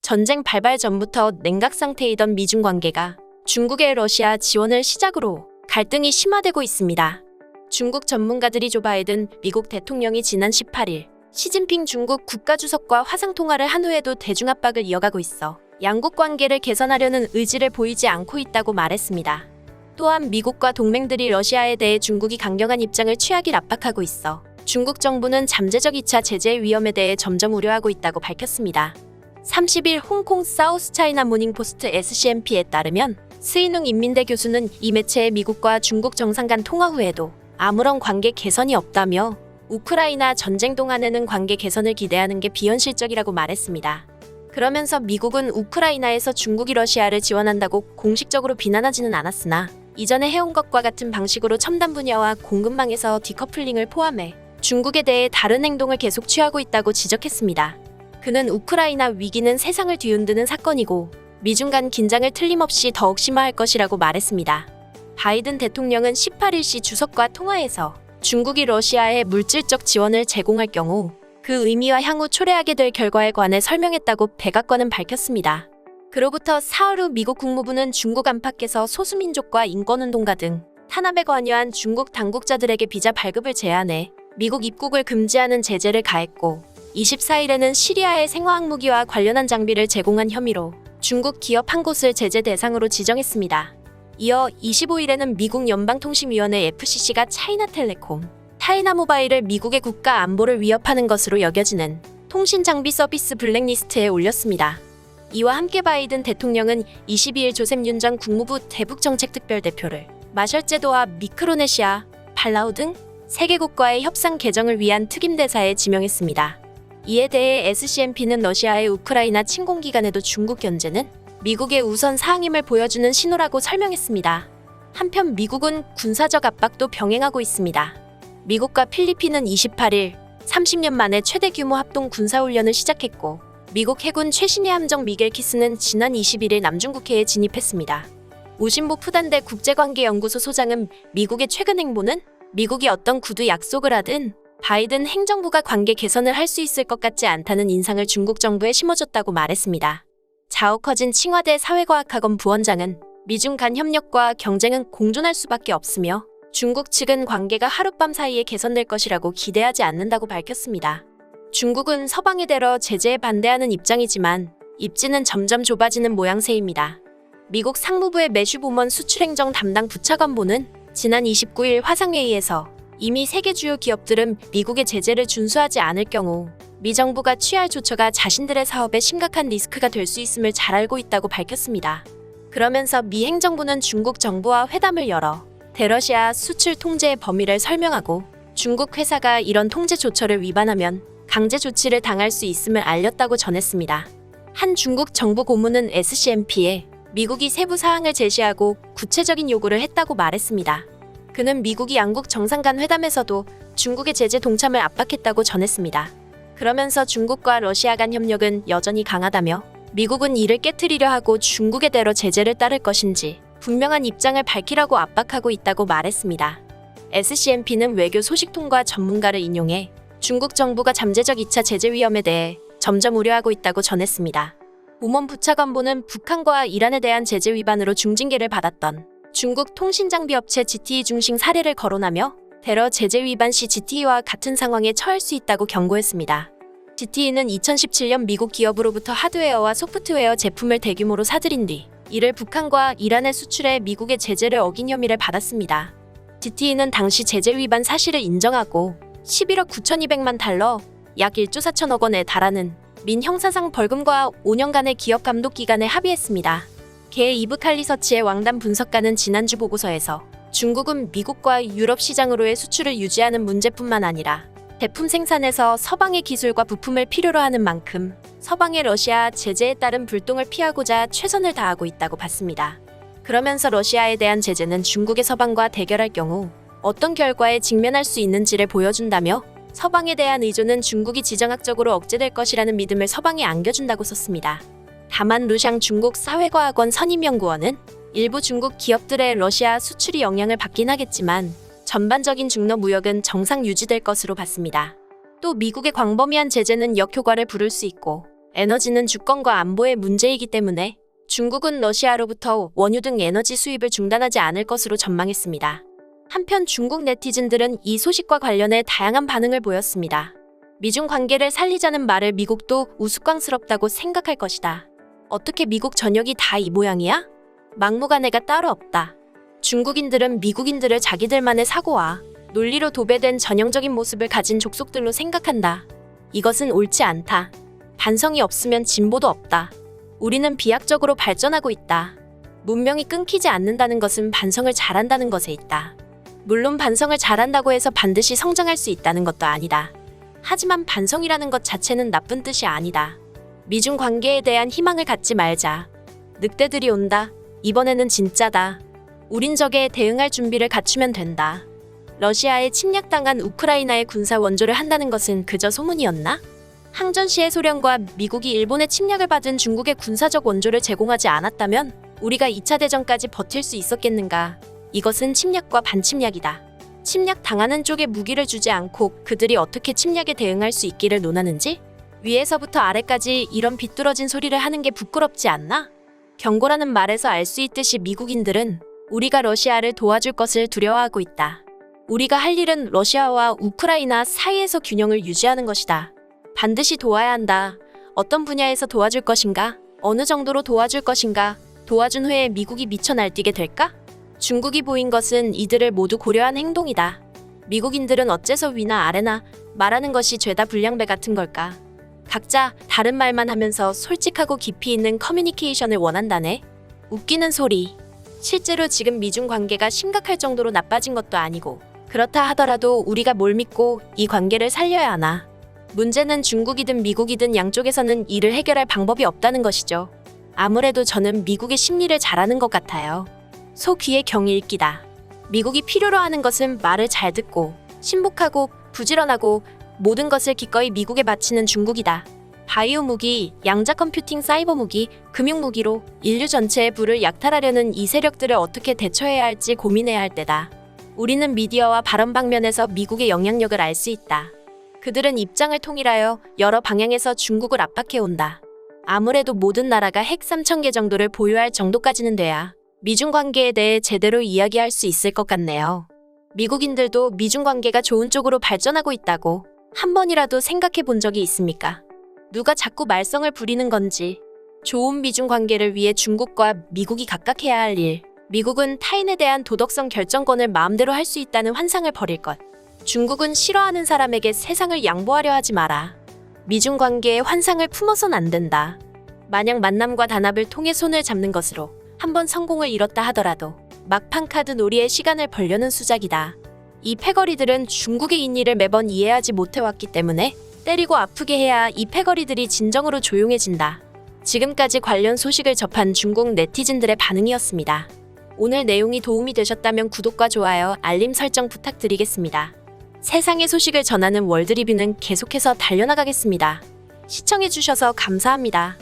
전쟁 발발 전부터 냉각 상태이던 미중 관계가 중국의 러시아 지원을 시작으로 갈등이 심화되고 있습니다. 중국 전문가들이 조 바이든 미국 대통령이 지난 18일 시진핑 중국 국가주석과 화상통화를 한 후에도 대중압박을 이어가고 있어 양국 관계를 개선하려는 의지를 보이지 않고 있다고 말했습니다. 또한 미국과 동맹들이 러시아에 대해 중국이 강경한 입장을 취하길 압박하고 있어 중국 정부는 잠재적 2차 제재의 위험에 대해 점점 우려하고 있다고 밝혔습니다. 30일 홍콩 사우스차이나 모닝포스트 SCMP에 따르면 스인웅 인민대 교수는 이 매체의 미국과 중국 정상 간 통화 후에도 아무런 관계 개선이 없다며 우크라이나 전쟁 동안에는 관계 개선을 기대하는 게 비현실적이라고 말했습니다. 그러면서 미국은 우크라이나에서 중국이 러시아를 지원한다고 공식적으로 비난하지는 않았으나 이전에 해온 것과 같은 방식으로 첨단 분야와 공급망에서 디커플링을 포함해 중국에 대해 다른 행동을 계속 취하고 있다고 지적했습니다. 그는 우크라이나 위기는 세상을 뒤흔드는 사건이고 미중 간 긴장을 틀림없이 더욱 심화할 것이라고 말했습니다. 바이든 대통령은 18일 시 주석과 통화에서 중국이 러시아에 물질적 지원을 제공할 경우 그 의미와 향후 초래하게 될 결과에 관해 설명했다고 백악관은 밝혔습니다. 그로부터 사흘 후 미국 국무부는 중국 안팎에서 소수민족과 인권운동가 등 탄압에 관여한 중국 당국자들에게 비자 발급을 제한해 미국 입국을 금지하는 제재를 가했고 24일에는 시리아의 생화학 무기와 관련한 장비를 제공한 혐의로 중국 기업 한 곳을 제재 대상으로 지정했습니다. 이어 25일에는 미국 연방통신위원회 FCC가 차이나텔레콤, 차이나모바일을 미국의 국가 안보를 위협하는 것으로 여겨지는 통신장비 서비스 블랙리스트에 올렸습니다. 이와 함께 바이든 대통령은 22일 조셉 윤 전 국무부 대북정책특별대표를 마셜제도와 미크로네시아, 팔라우 등 세계국과의 협상 개정을 위한 특임대사에 지명했습니다. 이에 대해 SCMP는 러시아의 우크라이나 침공 기간에도 중국 견제는 미국의 우선 사항임을 보여주는 신호라고 설명했습니다. 한편 미국은 군사적 압박도 병행하고 있습니다. 미국과 필리핀은 28일 30년 만에 최대 규모 합동 군사훈련을 시작했고 미국 해군 최신의 함정 미겔 키스는 지난 21일 남중국해에 진입했습니다. 우신보 푸단대 국제관계연구소 소장은 미국의 최근 행보는 미국이 어떤 구두 약속을 하든 바이든 행정부가 관계 개선을 할 수 있을 것 같지 않다는 인상을 중국 정부에 심어줬다고 말했습니다. 자오커진 칭화대 사회과학학원 부원장은 미중 간 협력과 경쟁은 공존할 수밖에 없으며 중국 측은 관계가 하룻밤 사이에 개선될 것이라고 기대하지 않는다고 밝혔습니다. 중국은 서방에 대러 제재에 반대하는 입장이지만 입지는 점점 좁아지는 모양새입니다. 미국 상무부의 매슈 보먼 수출행정 담당 부차관보는 지난 29일 화상회의에서 이미 세계 주요 기업들은 미국의 제재를 준수하지 않을 경우 미 정부가 취할 조처가 자신들의 사업에 심각한 리스크가 될 수 있음을 잘 알고 있다고 밝혔습니다. 그러면서 미 행정부는 중국 정부와 회담을 열어 대러시아 수출 통제의 범위를 설명하고 중국 회사가 이런 통제 조처를 위반하면 강제 조치를 당할 수 있음을 알렸다고 전했습니다. 한 중국 정부 고문은 SCMP에 미국이 세부 사항을 제시하고 구체적인 요구를 했다고 말했습니다. 그는 미국이 양국 정상 간 회담에서도 중국의 제재 동참을 압박했다고 전했습니다. 그러면서 중국과 러시아 간 협력은 여전히 강하다며 미국은 이를 깨트리려 하고 중국에 대러 제재를 따를 것인지 분명한 입장을 밝히라고 압박하고 있다고 말했습니다. SCMP는 외교 소식통과 전문가를 인용해 중국 정부가 잠재적 2차 제재 위험에 대해 점점 우려하고 있다고 전했습니다. 우먼 부차관보는 북한과 이란에 대한 제재 위반으로 중징계를 받았던 중국 통신장비 업체 GTE 중심 사례를 거론하며 대러 제재 위반 시 GTE와 같은 상황에 처할 수 있다고 경고했습니다. GTE는 2017년 미국 기업으로부터 하드웨어와 소프트웨어 제품을 대규모로 사들인 뒤 이를 북한과 이란에 수출해 미국의 제재를 어긴 혐의를 받았습니다. GTE는 당시 제재 위반 사실을 인정하고 11억 9,200만 달러, 약 1조 4천억 원에 달하는 민 형사상 벌금과 5년간의 기업 감독 기간에 합의했습니다. 게 이브칼리서치의 왕담 분석가는 지난주 보고서에서 중국은 미국과 유럽 시장으로의 수출을 유지하는 문제뿐만 아니라 제품 생산에서 서방의 기술과 부품을 필요로 하는 만큼 서방의 러시아 제재에 따른 불똥을 피하고자 최선을 다하고 있다고 봤습니다. 그러면서 러시아에 대한 제재는 중국의 서방과 대결할 경우 어떤 결과에 직면할 수 있는지를 보여준다며 서방에 대한 의존은 중국이 지정학적으로 억제될 것이라는 믿음을 서방에 안겨준다고 썼습니다. 다만 루샹 중국 사회과학원 선임연구원은 일부 중국 기업들의 러시아 수출이 영향을 받긴 하겠지만 전반적인 중러 무역은 정상 유지될 것으로 봤습니다. 또 미국의 광범위한 제재는 역효과를 부를 수 있고 에너지는 주권과 안보의 문제이기 때문에 중국은 러시아로부터 원유 등 에너지 수입을 중단하지 않을 것으로 전망했습니다. 한편 중국 네티즌들은 이 소식과 관련해 다양한 반응을 보였습니다. 미중 관계를 살리자는 말을 미국도 우스꽝스럽다고 생각할 것이다. 어떻게 미국 전역이 다 이 모양이야? 막무가내가 따로 없다. 중국인들은 미국인들을 자기들만의 사고와 논리로 도배된 전형적인 모습을 가진 족속들로 생각한다. 이것은 옳지 않다. 반성이 없으면 진보도 없다. 우리는 비약적으로 발전하고 있다. 문명이 끊기지 않는다는 것은 반성을 잘한다는 것에 있다. 물론 반성을 잘한다고 해서 반드시 성장할 수 있다는 것도 아니다. 하지만 반성이라는 것 자체는 나쁜 뜻이 아니다. 미중 관계에 대한 희망을 갖지 말자. 늑대들이 온다. 이번에는 진짜다. 우린 적에 대응할 준비를 갖추면 된다. 러시아에 침략당한 우크라이나에 군사 원조를 한다는 것은 그저 소문이었나? 항전 시에 소련과 미국이 일본의 침략을 받은 중국에 군사적 원조를 제공하지 않았다면 우리가 2차 대전까지 버틸 수 있었겠는가? 이것은 침략과 반침략이다. 침략 당하는 쪽에 무기를 주지 않고 그들이 어떻게 침략에 대응할 수 있기를 논하는지? 위에서부터 아래까지 이런 비뚤어진 소리를 하는 게 부끄럽지 않나? 경고라는 말에서 알 수 있듯이 미국인들은 우리가 러시아를 도와줄 것을 두려워하고 있다. 우리가 할 일은 러시아와 우크라이나 사이에서 균형을 유지하는 것이다. 반드시 도와야 한다. 어떤 분야에서 도와줄 것인가? 어느 정도로 도와줄 것인가? 도와준 후에 미국이 미쳐 날뛰게 될까? 중국이 보인 것은 이들을 모두 고려한 행동이다. 미국인들은 어째서 위나 아래나 말하는 것이 죄다 불량배 같은 걸까? 각자 다른 말만 하면서 솔직하고 깊이 있는 커뮤니케이션을 원한다네. 웃기는 소리. 실제로 지금 미중 관계가 심각할 정도로 나빠진 것도 아니고 그렇다 하더라도 우리가 뭘 믿고 이 관계를 살려야 하나. 문제는 중국이든 미국이든 양쪽에서는 이를 해결할 방법이 없다는 것이죠. 아무래도 저는 미국의 심리를 잘 아는 것 같아요. 소 귀의 경이 읽기다. 미국이 필요로 하는 것은 말을 잘 듣고 신복하고 부지런하고 모든 것을 기꺼이 미국에 바치는 중국이다. 바이오 무기, 양자 컴퓨팅 사이버 무기, 금융 무기로 인류 전체의 부를 약탈하려는 이 세력들을 어떻게 대처해야 할지 고민해야 할 때다. 우리는 미디어와 발언 방면에서 미국의 영향력을 알 수 있다. 그들은 입장을 통일하여 여러 방향에서 중국을 압박해온다. 아무래도 모든 나라가 핵 3,000개 정도를 보유할 정도까지는 돼야 미중 관계에 대해 제대로 이야기할 수 있을 것 같네요. 미국인들도 미중 관계가 좋은 쪽으로 발전하고 있다고 한 번이라도 생각해 본 적이 있습니까? 누가 자꾸 말썽을 부리는 건지. 좋은 미중 관계를 위해 중국과 미국이 각각 해야 할 일. 미국은 타인에 대한 도덕성 결정권을 마음대로 할 수 있다는 환상을 버릴 것. 중국은 싫어하는 사람에게 세상을 양보하려 하지 마라. 미중 관계에 환상을 품어선 안 된다. 만약 만남과 단합을 통해 손을 잡는 것으로 한번 성공을 이뤘다 하더라도 막판 카드 놀이에 시간을 벌려는 수작이다. 이 패거리들은 중국의 인의를 매번 이해하지 못해왔기 때문에 때리고 아프게 해야 이 패거리들이 진정으로 조용해진다. 지금까지 관련 소식을 접한 중국 네티즌들의 반응이었습니다. 오늘 내용이 도움이 되셨다면 구독과 좋아요, 알림 설정 부탁드리겠습니다. 세상의 소식을 전하는 월드리뷰는 계속해서 달려나가겠습니다. 시청해주셔서 감사합니다.